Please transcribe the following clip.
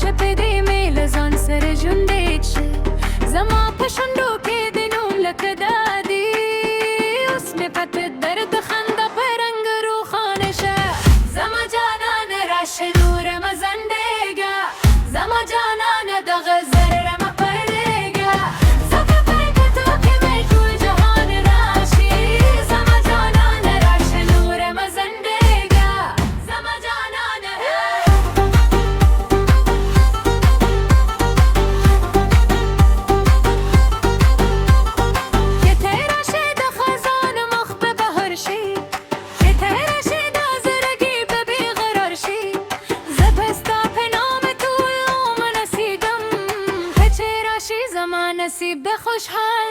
شپدی میل زان سر جنده چه زما پشندو که دنو لک دادی اسم پت درد خنده پرنگ رو خانشه زما جانان راش نور مزندگا زما جانان دغ زر ما پردگا صفا پرگ تو که می تو جهان راشی زما جانان راش نور مزندگا زما جانان که تیرا شد خزان مخ به بهر شی که تیرا شد زرگی به بیقرار شی زبستا پنام تو اوم نسیدم که چرا شی زمان نصیب خوشحال